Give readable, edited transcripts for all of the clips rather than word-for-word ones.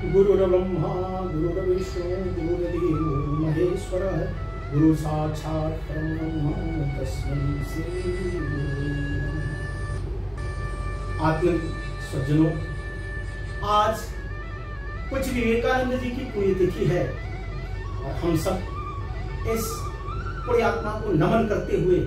गुरुर्ब्रह्मा गुरुर्विष्णु गुरुर्देवो महेश्वरः गुरु साक्षात् परब्रह्म तस्मै श्री गुरुवे नमः। आत्मिक सज्जनों, आज कुछ विवेकानंद जी की पुण्यतिथि है और हम सब इस पुण्यात्मा को नमन करते हुए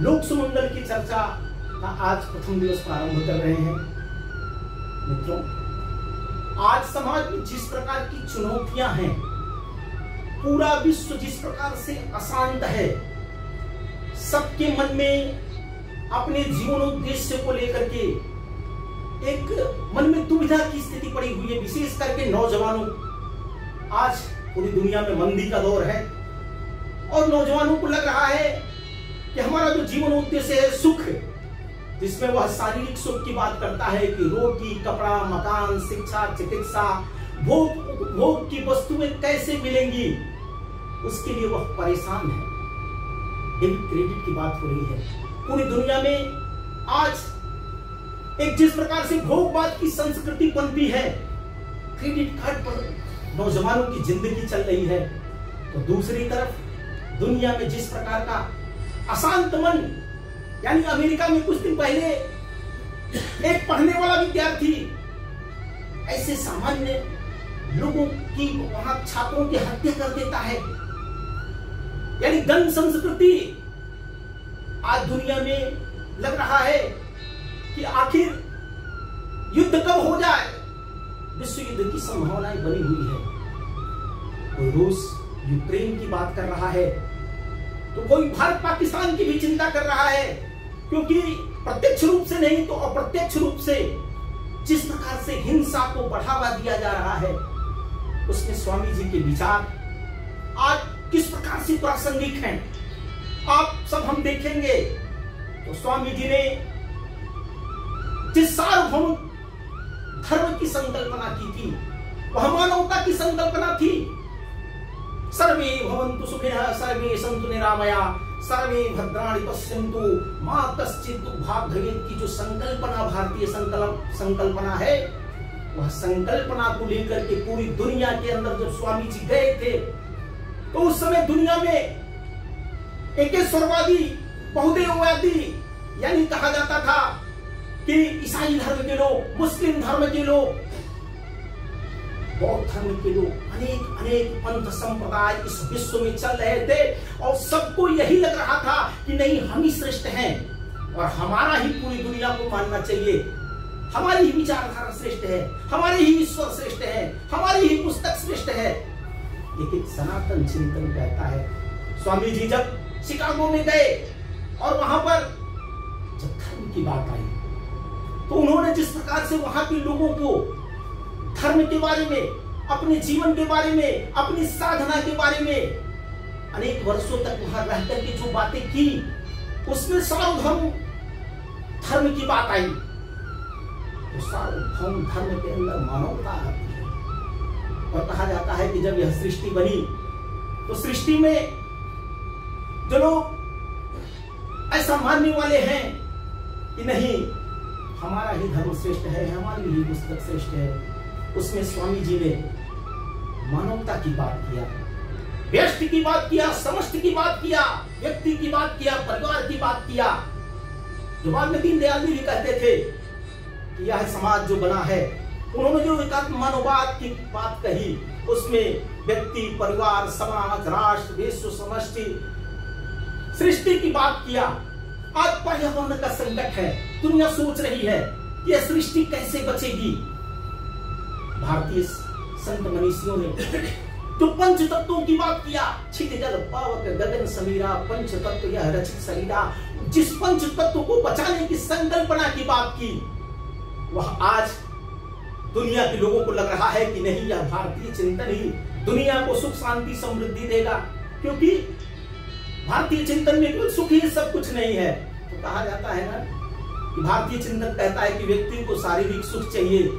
लोक सुमंगल की चर्चा का आज प्रथम दिवस प्रारंभ कर रहे हैं। मित्रों, आज समाज में जिस प्रकार की चुनौतियां हैं, पूरा विश्व जिस प्रकार से अशांत है, सबके मन में अपने जीवनोद्देश्य को लेकर के एक मन में दुविधा की स्थिति पड़ी हुई है। विशेष करके नौजवानों, आज पूरी दुनिया में मंदी का दौर है और नौजवानों को लग रहा है कि हमारा जो जीवनोद्देश्य है सुख, जिसमें वह शारीरिक सुख की बात करता है कि रोटी, कपड़ा, मकान, शिक्षा, चिकित्सा, भोग की वस्तुएं कैसे मिलेंगी, उसके लिए वह परेशान है। डेबिट क्रेडिट की बात हो रही है पूरी दुनिया में। आज एक जिस प्रकार से भोगवाद की संस्कृति पनपी है, क्रेडिट कार्ड पर नौजवानों की जिंदगी चल रही है, तो दूसरी तरफ दुनिया में जिस प्रकार का अशांत मन, यानी अमेरिका में कुछ दिन पहले एक पढ़ने वाला विद्यार्थी ऐसे सामान्य लोगों की वहां छात्रों की हत्या कर देता है। यानी दंड संस्कृति आज दुनिया में लग रहा है कि आखिर युद्ध कब हो जाए, विश्व युद्ध की संभावनाएं बनी हुई है। कोई रूस यूक्रेन की बात कर रहा है, तो कोई भारत पाकिस्तान की भी चिंता कर रहा है, क्योंकि प्रत्यक्ष रूप से नहीं तो अप्रत्यक्ष रूप से जिस प्रकार से हिंसा को बढ़ावा दिया जा रहा है, उसमें स्वामी जी के विचार आज किस प्रकार से प्रासंगिक हैं, आप सब हम देखेंगे। तो स्वामी जी ने जिस सार्वभौम धर्म की संकल्पना की थी, वह मानवता की संकल्पना थी। सर्वे भवन्तु सुखिनः सर्वे सन्तु निरामया सर्वे भद्राणि पश्यन्तु मा कश्चित् दुर्भाग् भवेत् की जो संकल्पना, भारतीय संकल्पना है, वह संकल्पना को लेकर के पूरी दुनिया के अंदर जब स्वामी जी गए थे, तो उस समय दुनिया में एकेश्वरवादी, बहुदेववादी, यानी कहा जाता था कि ईसाई धर्म के लोग, मुस्लिम धर्म के लोग, बौद्ध धर्म के लोग, अनेक पंथ संप्रदाय इस विश्व में चल रहे थे और सबको यही लग रहा था कि नहीं, हम ही श्रेष्ठ हैं और हमारा ही पूरी दुनिया को मानना चाहिए, हमारी ही विचारधारा श्रेष्ठ है, हमारे ही ईश्वर श्रेष्ठ है, हमारी ही पुस्तक श्रेष्ठ है। लेकिन सनातन चिंतन कहता है, स्वामी जी जब शिकागो में गए और वहां पर जब धर्म की बात आई, तो उन्होंने जिस प्रकार से वहां के लोगों को धर्म के बारे में, अपने जीवन के बारे में, अपनी साधना के बारे में अनेक वर्षों तक वहां रहकर के जो बातें की, उसमें सार्वभौम धर्म की बात आई। तो सार्वभौम धर्म के अंदर मानवता आती है और कहा जाता है कि जब यह सृष्टि बनी, तो सृष्टि में जो लोग ऐसा मानने वाले हैं कि नहीं, हमारा ही धर्म श्रेष्ठ है, हमारी ही पुस्तक श्रेष्ठ है, उसमें स्वामी जी ने मानवता की बात किया, व्यष्टि की बात किया, समष्टि की बात किया, व्यक्ति की बात किया, परिवार की बात किया। जो बाद में दीनदयाल जी भी कहते थे कि यह समाज जो बना है, उन्होंने जो एकात्म मानववाद की बात कही, उसमें व्यक्ति, परिवार, समाज, राष्ट्र, विश्व, समष्टि, सृष्टि की बात किया। आज पर्यावरण का संकट है, दुनिया सोच रही है कि यह सृष्टि कैसे बचेगी। भारतीय संत मनीषियों ने जो पंच तत्वों की बात किया, छिद जल पावक गगन समीरा पंच तत्व यह रचित शरीरा, जिस पंच तत्व को बचाने की संकल्पना की बात की, वह आज दुनिया के लोगों को लग रहा है कि नहीं, यह भारतीय चिंतन ही दुनिया को सुख, शांति, समृद्धि देगा, क्योंकि भारतीय चिंतन में कुछ सुख ही सब कुछ नहीं है। तो कहा जाता है ना कि भारतीय चिंतन कहता है कि व्यक्ति को शारीरिक सुख चाहिए,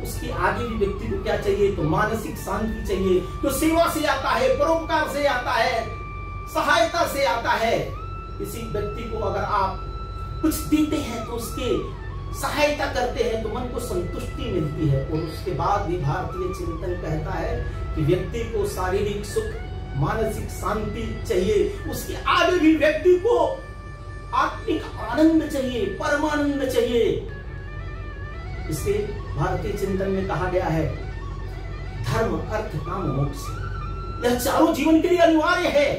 उसके आगे भी व्यक्ति को क्या चाहिए, तो मानसिक शांति चाहिए, जो सेवा से आता है, परोपकार से आता है, सहायता से आता है। किसी व्यक्ति को अगर आप कुछ देते हैं तो उसके सहायता करते हैं तो मन को संतुष्टि मिलती है। और उसके बाद भी भारतीय चिंतन कहता है कि व्यक्ति को शारीरिक सुख, मानसिक शांति चाहिए, उसके आगे भी व्यक्ति को आत्मिक आनंद चाहिए, परमानंद चाहिए। इसे भारतीय चिंतन में कहा गया है धर्म, अर्थ, काम, मोक्ष। यह चारों जीवन के लिए अनिवार्य है।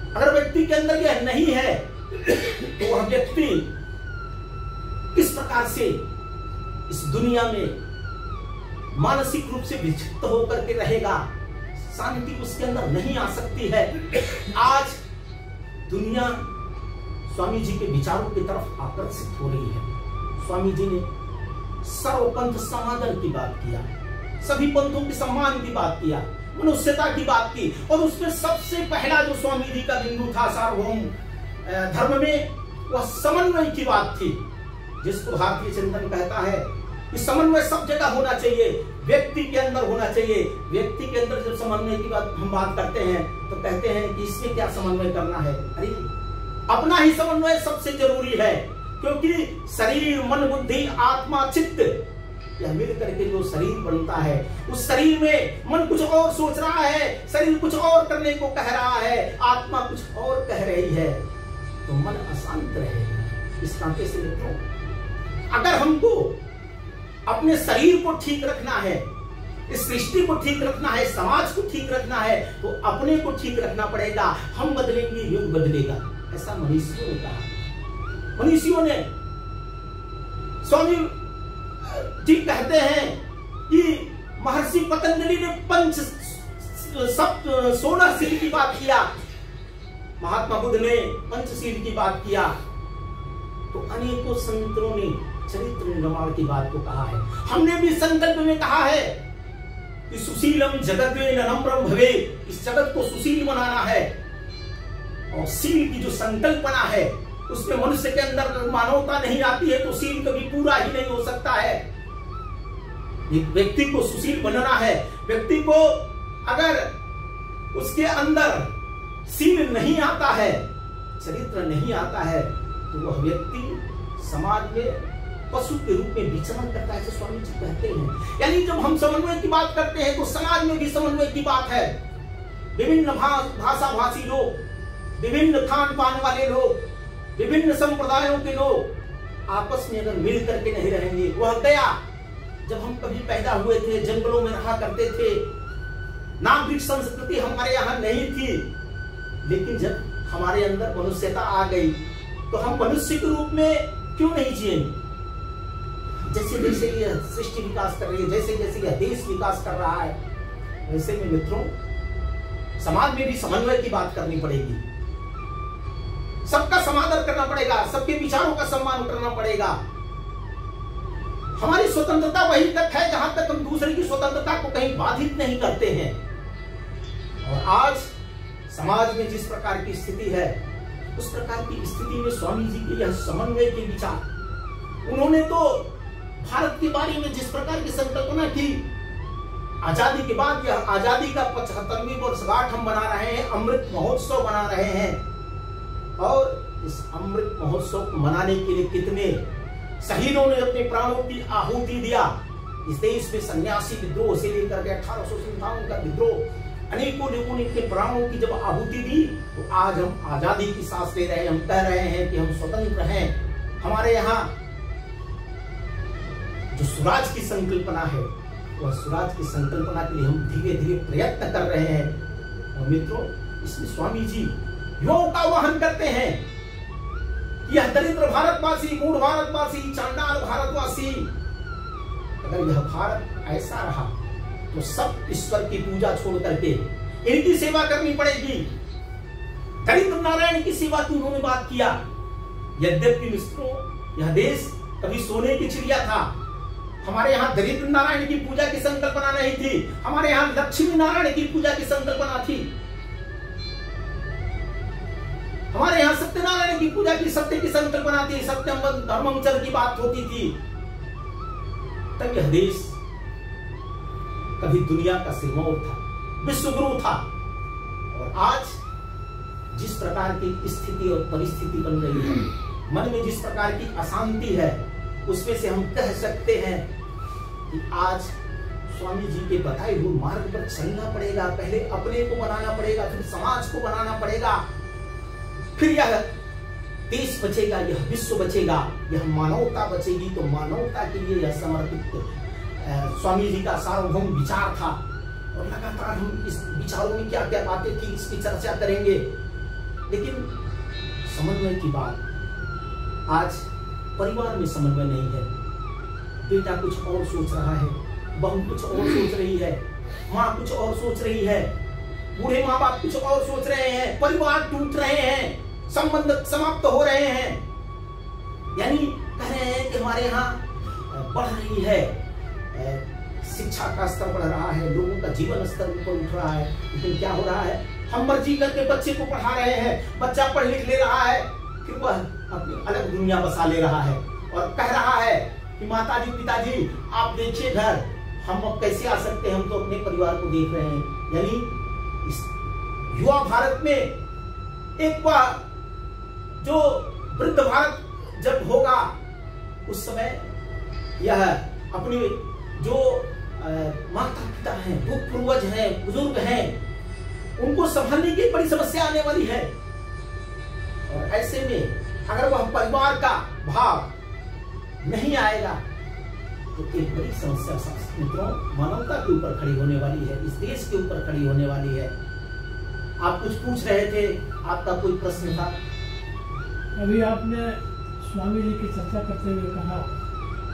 अगर व्यक्ति के अंदर यह नहीं है तो वह व्यक्ति किस प्रकार से इस दुनिया में मानसिक रूप से विक्षिप्त होकर के रहेगा, शांति उसके अंदर नहीं आ सकती है। आज दुनिया स्वामी जी के विचारों की तरफ आकर्षित हो रही है। स्वामी जी ने सर्वपंथ समादर की बात किया, सभी पंथों के सम्मान की बात किया, मनुष्यता की बात की, और उसमें सबसे पहला जो स्वामी जी का बिंदु था सार्वभौम धर्म में, वह समन्वय की बात थी, जिसको भारतीय चिंतन कहता है कि समन्वय सब जगह होना चाहिए, व्यक्ति के अंदर होना चाहिए। व्यक्ति के अंदर जब समन्वय की बात हम बात करते हैं तो कहते हैं कि इसमें क्या समन्वय करना है? अरे अपना ही समन्वय सबसे जरूरी है, क्योंकि शरीर, मन, बुद्धि, आत्मा, चित्त, यह मिल करके जो शरीर बनता है, उस शरीर में मन कुछ और सोच रहा है, शरीर कुछ और करने को कह रहा है, आत्मा कुछ और कह रही है, तो मन अशांत रहेगा। इस नाते से मित्रों, अगर हमको अपने शरीर को ठीक रखना है, इस सृष्टि को ठीक रखना है, समाज को ठीक रखना है, तो अपने को ठीक रखना पड़ेगा। हम बदलेंगे, युग बदलेगा, ऐसा मनीषियों ने कहा। मनीषियों ने, स्वामी जी कहते हैं कि महर्षि पतंजलि ने पंच सोलहशील की बात किया, महात्मा बुद्ध ने पंचशील की बात किया, तो अनेकों संतों ने चरित्र निर्माण की बात को कहा है। हमने भी संकल्प में कहा है कि सुशीलम जगत नम्रम भवे, इस जगत को सुशील बनाना है। और शील की जो संकल्पना है, उसमें मनुष्य के अंदर मानवता नहीं आती है तो शील कभी पूरा ही नहीं हो सकता है। व्यक्ति को सुशील बनना है। व्यक्ति को अगर उसके अंदर शील नहीं आता है, चरित्र नहीं आता है, तो वह व्यक्ति समाज में पशु के रूप में विचरण करता है, स्वामी जी कहते हैं। यानी जब हम समन्वय की बात करते हैं तो समाज में भी समन्वय की बात है। विभिन्न भाषा भाषी लोग, विभिन्न खान पान वाले लोग, विभिन्न संप्रदायों के लोग आपस में अगर मिल करके नहीं रहेंगे, वह गया जब हम कभी पैदा हुए थे, जंगलों में रहा करते थे, नागरिक संस्कृति हमारे यहाँ नहीं थी, लेकिन जब हमारे अंदर मनुष्यता आ गई तो हम मनुष्य के रूप में क्यों नहीं जिएंगे? जैसे जैसे यह सृष्टि विकास कर रही है, जैसे जैसे यह देश विकास कर रहा है, वैसे में मित्रों समाज में भी समन्वय की बात करनी पड़ेगी। सबका समादर करना पड़ेगा, सबके विचारों का सम्मान करना पड़ेगा। हमारी स्वतंत्रता वही तक है जहां तक हम दूसरे की स्वतंत्रता को कहीं बाधित नहीं करते हैं। और आज समाज में जिस प्रकार की स्थिति है, उस प्रकार की स्थिति में स्वामी जी के यह समन्वय के विचार, उन्होंने तो भारत के बारे में जिस प्रकार की संकल्पना की, आजादी के बाद यह आजादी का 75वीं वर्षगांठ हम बना रहे हैं, अमृत महोत्सव बना रहे हैं। और इस अमृत महोत्सव को मनाने के लिए कितने शहीदों ने अपने प्राणों की आहुति दिया। इस देश में सन्यासी विद्रोह से लेकर के 1857 का विद्रोह, अनेकों लोगों ने अपने प्राणों की जब आहुति दी, तो आज हम आजादी की सांस ले रहे हैं। हम कह रहे हैं कि हम स्वतंत्र हैं। हमारे यहाँ जो स्वराज की संकल्पना है, वह स्वराज की संकल्पना के लिए हम धीरे धीरे प्रयत्न कर रहे हैं। और मित्रों, इसमें स्वामी जी युवाओं का आह्वान करते हैं कि यह दरिद्र भारतवासी, मूढ़ भारतवासी, चांडाल भारतवासी, अगर यह भारत ऐसा रहा तो सब ईश्वर की पूजा छोड़ करके इनकी सेवा करनी पड़ेगी। दरिद्र नारायण की सेवा की उन्होंने बात किया। यद्यपि मित्रों, यह देश कभी सोने की चिड़िया था। हमारे यहाँ दरिद्र नारायण की पूजा की संकल्पना नहीं थी, हमारे यहाँ लक्ष्मी नारायण की पूजा की संकल्पना थी। हमारे यहाँ सत्यनारायण की पूजा की, सत्य की संकल्पना थी, सत्यम धर्मम चर की बात होती थी। तब यह देश कभी दुनिया का सिरमौर था, विश्वगुरु था। और आज जिस प्रकार की स्थिति और परिस्थिति बन रही है, मन में जिस प्रकार की अशांति है, उसमें से हम कह सकते हैं कि आज स्वामी जी के बताए हुए मार्ग पर चलना पड़ेगा। पहले अपने को बनाना पड़ेगा, फिर समाज को बनाना पड़ेगा, फिर यह देश बचेगा, यह विश्व बचेगा, यह मानवता बचेगी। तो मानवता के लिए यह समर्पित स्वामी जी का सार्वभौम विचार था। और लगातार हम इस विचारों में क्या क्या बातें थी, इसकी चर्चा करेंगे। लेकिन समन्वय की बात, आज परिवार में समन्वय नहीं है। बेटा कुछ और सोच रहा है, बहू कुछ और सोच रही है, माँ कुछ और सोच रही है, बूढ़े माँ बाप कुछ और सोच रहे हैं, परिवार टूट रहे हैं, संबंध समाप्त हो रहे हैं। यानी कह रहे हैं कि हमारे यहाँ बढ़ रही है, शिक्षा का स्तर बढ़ रहा है, लोगों का जीवन स्तर ऊपर उठ रहा है। लेकिन क्या हो रहा है, हम मर्जी करके बच्चे को पढ़ा रहे हैं, बच्चा पढ़ लिख ले रहा है, फिर वह अपनी अलग दुनिया बसा ले रहा है और कह रहा है कि माताजी पिताजी आप देखिए घर, हम अब कैसे आ सकते हैं, हम तो अपने परिवार को देख रहे हैं। यानी इस युवा भारत में एक बार जो वृद्ध भारत जब होगा, उस समय यह अपने जो माता पिता हैं, पूर्वज हैं, बुजुर्ग हैं, उनको संभालने की बड़ी समस्या आने वाली है। और ऐसे में अगर वह परिवार का भाव नहीं आएगा तो एक बड़ी समस्या मित्रों मानवता के ऊपर खड़ी होने वाली है, इस देश के ऊपर खड़ी होने वाली है। आप कुछ पूछ रहे थे, आपका कोई प्रश्न था? अभी आपने स्वामी जी की चर्चा करते हुए कहा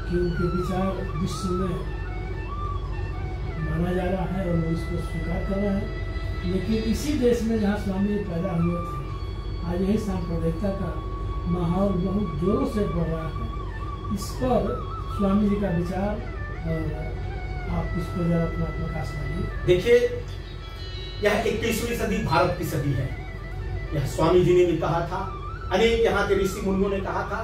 कि उनके विचार विश्व में माना जा रहा है और वो इसको स्वीकार कर रहे हैं। लेकिन इसी देश में जहाँ स्वामी जी पैदा हुए थे, आज यही सांप्रदायिकता का माहौल बहुत जोरों से बढ़ रहा है। इस पर स्वामी जी का विचार, आप इस पर जरा अपना प्रकाश डालिए। देखिए, यह 21वीं सदी भारत की सदी है। यह स्वामी जी ने भी कहा था, अनेक यहाँ के ऋषि मुनियों ने कहा था।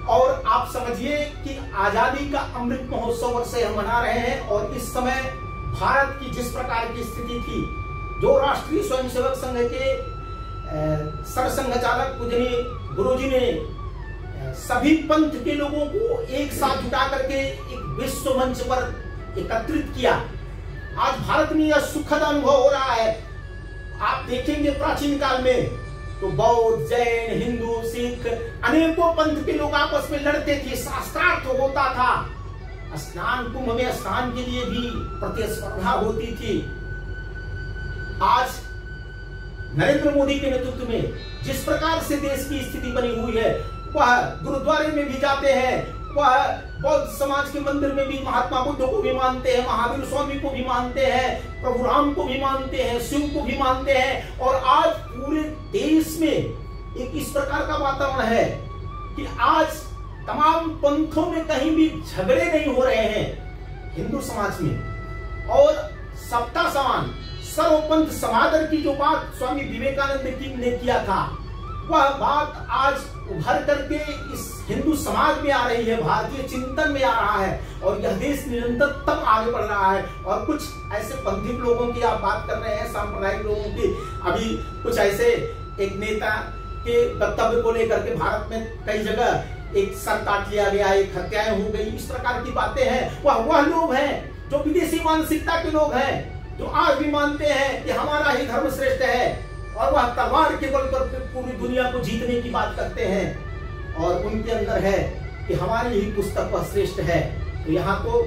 और आप समझिए कि आजादी का अमृत महोत्सव वर्ष हम मना रहे हैं। और इस समय भारत की जिस प्रकार की स्थिति थी, जो राष्ट्रीय स्वयंसेवक संघ के सरसंघ चालक पूजनीय गुरुजी ने सभी पंथ के लोगों को एक साथ जुटा करके एक विश्व मंच पर एकत्रित किया। आज भारत में यह सुखद अनुभव हो रहा है। आप देखेंगे प्राचीन काल में तो बौद्ध, जैन, हिंदू, सिख अनेकों पंथ के लोग आपस में लड़ते थे, शास्त्रार्थ होता था, स्नान कुंभ में स्नान के लिए भी प्रतिस्पर्धा होती थी। आज नरेंद्र मोदी के नेतृत्व में जिस प्रकार से देश की स्थिति बनी हुई है, वह गुरुद्वारे में भी जाते हैं, वह बौद्ध समाज के मंदिर में भी महात्मा बुद्ध को भी मानते हैं, महावीर स्वामी को भी मानते हैं, प्रभु राम को भी मानते हैं, शिव को भी मानते हैं। और आज पूरे देश में एक इस प्रकार का वातावरण है कि आज तमाम पंथों में कहीं भी झगड़े नहीं हो रहे हैं हिंदू समाज में। और सबका समान सर्वपंथ समादर की जो बात स्वामी विवेकानंद ने किया था, वह बात आज उभर करके इस हिंदू समाज में आ रही है, भारतीय चिंतन में आ रहा है। और यह देश निरंतर तब आगे बढ़ रहा है। और कुछ ऐसे पंथिक लोगों की आप बात कर रहे हैं, सांप्रदायिक लोगों की, अभी कुछ ऐसे एक नेता के वक्तव्य को लेकर के भारत में कई जगह एक सर काट लिया गया, एक हत्याएं हो गई, इस प्रकार की बातें हैं। वह लोग हैं जो विदेशी मानसिकता के लोग हैं, जो आज भी मानते हैं कि हमारा ही धर्म श्रेष्ठ है, और वह तलवार के बल पर पूरी दुनिया को जीतने की बात करते हैं। और उनके अंदर है कि हमारी ही पुस्तक वह श्रेष्ठ है। तो यहाँ तो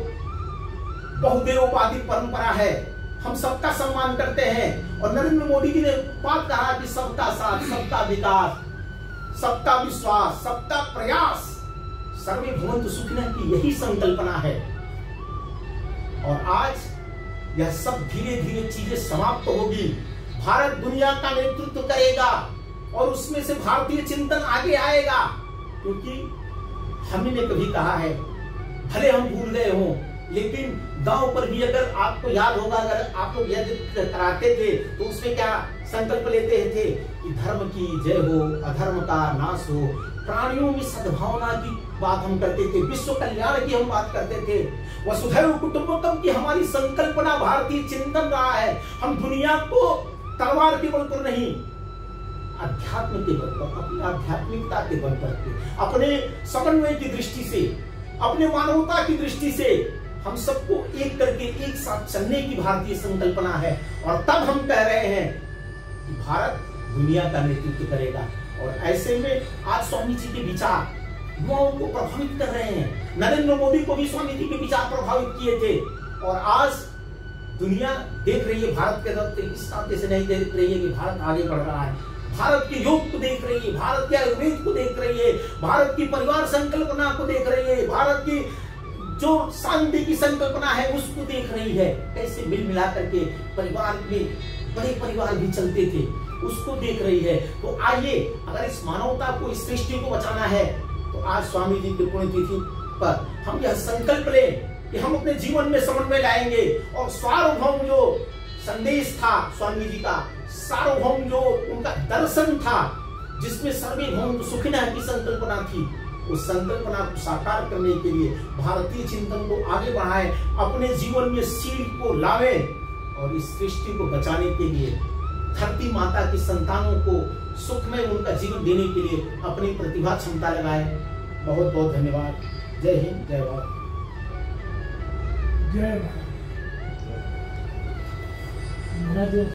बहुदेववादी परंपरा है, हम सबका सम्मान करते हैं। और नरेंद्र मोदी जी ने बात कहा कि सबका साथ, सबका विकास, सबका विश्वास, सबका प्रयास, सर्वे भवन्तु सुखिनः की यही संकल्पना है। और आज यह सब धीरे धीरे चीजें समाप्त होगी। भारत दुनिया का नेतृत्व करेगा और उसमें से भारतीय चिंतन आगे आएगा। क्योंकि हमने कभी कहा है, भले हम भूल गए हों, लेकिन गांव पर भी अगर आपको याद होगा, अगर आप लोग यज्ञ कराते थे तो उसमें क्या संकल्प लेते थे कि धर्म की जय हो, अधर्म का नाश हो, प्राणियों में सद्भावना की बात हम करते थे, विश्व कल्याण की हम बात करते थे, वसुधैव कुटुंबकम की हमारी संकल्पना भारतीय चिंतन रहा है। हम दुनिया को तलवार के बल पर नहीं, अध्यात्म के बल पर, अपनी आध्यात्मिकता के बल पर, अपने समन्वय की दृष्टि से, अपने मानवता की दृष्टि से हम सबको एक करके एक साथ चलने की भारतीय संकल्पना है। और तब हम कह रहे हैं कि भारत दुनिया का नेतृत्व करेगा। और ऐसे में आज स्वामी जी के विचार युवाओं को प्रभावित कर रहे हैं। नरेंद्र मोदी को भी स्वामी जी के विचार प्रभावित किए थे और आज दुनिया देख रही है भारत के रक्त इस नाते से नहीं देख रही है कि भारत आगे बढ़ रहा है। भारत के योग को देख रही है, भारत के आयुर्वेद को देख रही है, भारत की परिवार संकल्पना को देख रही है, भारत की जो शांति की संकल्पना है उसको देख रही है। कैसे मिल मिला करके परिवार में बड़े परिवार भी चलते थे उसको देख रही है। तो आइए, अगर इस मानवता को, इस सृष्टि को बचाना है तो आज स्वामी जी की पुण्यतिथि पर हम यह संकल्प लें कि हम अपने जीवन में समन्वय लाएंगे और सार्वभौम जो संदेश था स्वामी जी का, सार्वभौम जो उनका दर्शन था जिसमें सर्वभौम सुखिनः की संकल्पना थी, उस संकल्पना को साकार करने के लिए भारतीय चिंतन को आगे बढ़ाएं, अपने जीवन में सील को लावें और इस सृष्टि को बचाने के लिए धरती माता की संतानों को सुखमय उनका जीवन देने के लिए अपनी प्रतिभा क्षमता लगाएं। बहुत बहुत धन्यवाद। जय हिंद, जय भारत। जय भारत।